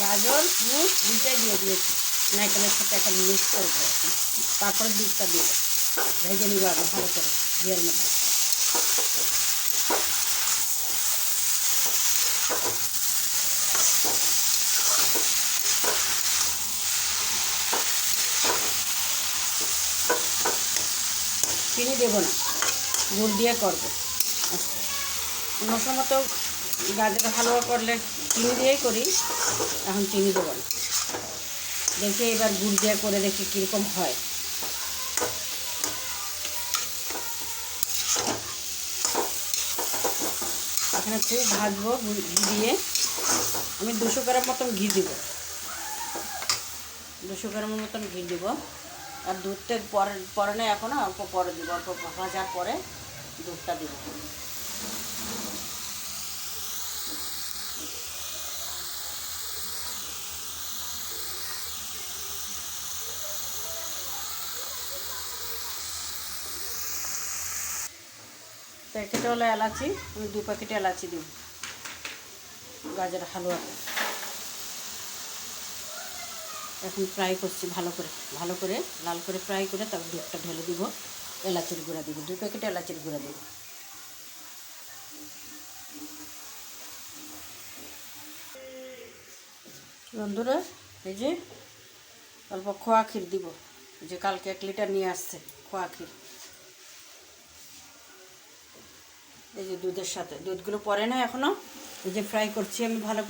গাজর ফুট দুইটাই দিয়ে দিয়েছি, নারকেলের সাথে একটা মিক্স করবো। তারপরে দুধটা দিব, ভেজে নিব আগে ভালো করে ঘিয়ের মধ্যে। চিনি দেবো না, গুড় দিয়ে করবো। আচ্ছা, অন্য সময় তো গাজর হালুয়া করলে চিনি দিয়েই করি, এখন চিনি দেবো না। দেখি এবার গুড় দিয়ে করে দেখি কীরকম হয়। এখানে খুব ভাজবো ঘি দিয়ে। আমি 200 গ্রাম মতন ঘি দিব, 200 গ্রামের মতন ঘি দিব। আর দুধটা পরে না, এখনও অল্প পরে দিব, অল্প ভাজার পরে দুধটা দিব। প্যাকেট হলো এলাচি, আমি 2 প্যাকেট এলাচি দিব গাজর হালুয়াতে। এখন ফ্রাই করছি ভালো করে লাল করে ফ্রাই করে তারপর দুধটা ঢেলে দিব, এলাচির গুঁড়া দিব, 2 প্যাকেট এলাচির গুঁড়া দিব। বন্ধুরা, এই যে অল্প খোয়া ক্ষীর দিব, যে কালকে 1 লিটার নিয়ে আসছে খোয়া ক্ষীর। এই যে দুধের সাথে, দুধগুলো পরে না এখনও, এই যে ফ্রাই করছি আমি ভালো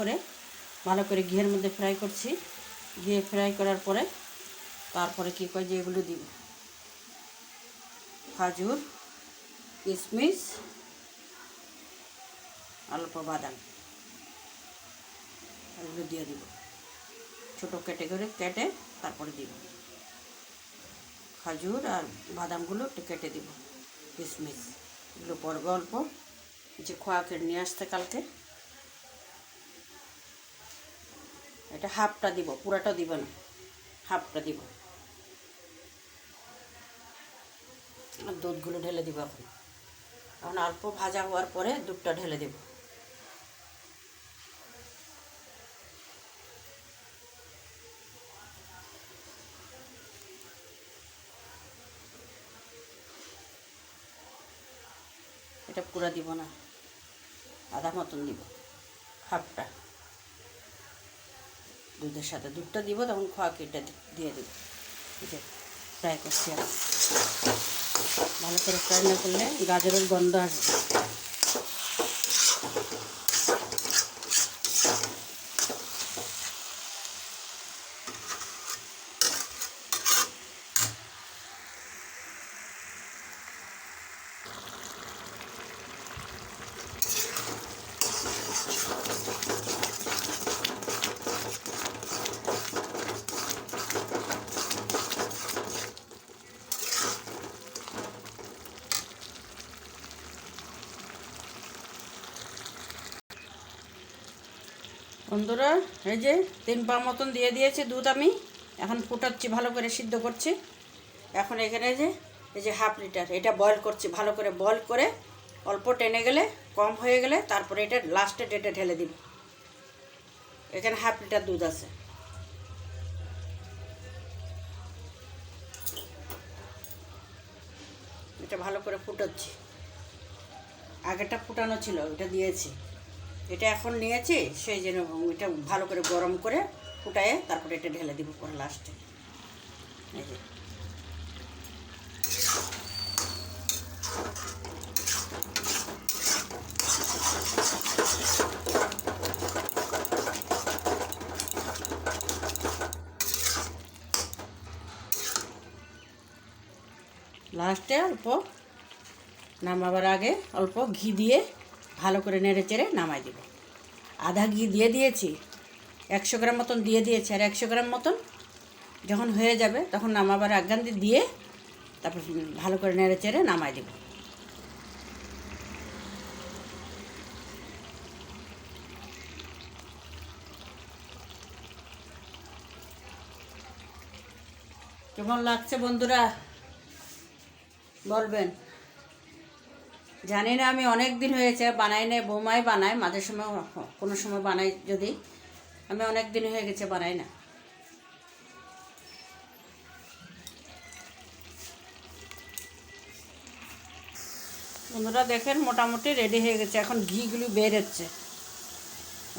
করে ঘিয়ের মধ্যে ফ্রাই করছি। ঘিয়ে ফ্রাই করার পরে তারপরে কী কয় যে এগুলো দিব, খাজুর, কিশমিশ, অল্প বাদাম, এগুলো দিয়ে দিব। ছোটো কেটে তারপরে দিব খাজুর আর বাদামগুলো একটু কেটে দিব, কিশমিশ এগুলো পড়বে অল্প। যে খোয়া ক্ষীর নিয়ে আসতে কালকে, এটা হাফটা দিব, পুরাটা দিব না, হাফটা দিব। আর দুধগুলো ঢেলে দিব। এখন অল্প ভাজা হওয়ার পরে দুধটা ঢেলে দেব। এটা পুরা দিব না, আধা মতন দিব, হাফটা। দুধের সাথে দুধটা দিব, তখন খোয়া ক্ষীরটা দিয়ে দেব। যে ফ্রাই করছি, আর ভালো করে ফ্রাই না করলে গাজরের গন্ধ আসবে। বন্ধুরা, এই যে 3 পা মতন দিয়ে দিয়েছি দুধ আমি, এখন ফুটাচ্ছি, ভালো করে সিদ্ধ করছি। এখন এখানে এই যে হাফ লিটার, এটা বয়েল করছি, ভালো করে বয়েল করে অল্প টেনে গেলে, কম হয়ে গেলে তারপরে এটা লাস্টে ডেটে ঢেলে দিব। এখানে হাফ লিটার দুধ আছে। এটা ভালো করে ফুটাচ্ছি, আগেরটা ফুটানো ছিল, ওটা দিয়েছি, এটা এখন নিয়েছি, সেই জন্য এটা ভালো করে গরম করে ফুটায়ে তারপরে এটা ঢেলে দিব পরে লাস্টে। এই যে লাস্টে অল্প নামাবার আগে অল্প ঘি দিয়ে ভালো করে নেড়ে চেড়ে নামাই দিব। আধা ঘি দিয়ে দিয়েছি, 100 গ্রাম মতন দিয়ে দিয়েছি, আর 100 গ্রাম মতন যখন হয়ে যাবে তখন নামাবার আগান্তি দিয়ে তারপর ভালো করে নেড়ে চেড়ে নামাই দেব। কেমন লাগছে বন্ধুরা বলবেন। জানি না, আমি অনেক দিন হয়েছে বানাই নাই, বৌমাই বানায় মাঝে সময়, কোনো সময় বানাই যদি। আমি অনেক দিন হয়ে গেছে বানাই না। বন্ধুরা দেখেন মোটামুটি রেডি হয়ে গেছে। এখন ঘিগুলি বের হচ্ছে,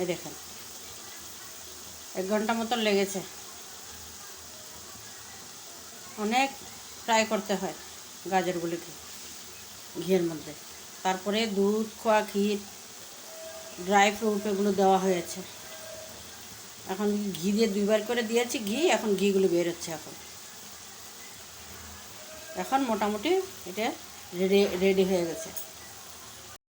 এই দেখেন 1 ঘন্টা মতন লেগেছে। অনেক ফ্রাই করতে হয় গাজরগুলিকে ঘিয়ের মধ্যে, তারপরে দুধ খোয়া ক্ষীর, ড্রাই ফ্রুট এগুলো দেওয়া হয়েছে। এখন ঘি দিয়ে 2বার করে দিয়েছি ঘি, এখন ঘিগুলো বের হচ্ছে। এখন মোটামুটি এটা রেডি হয়ে গেছে।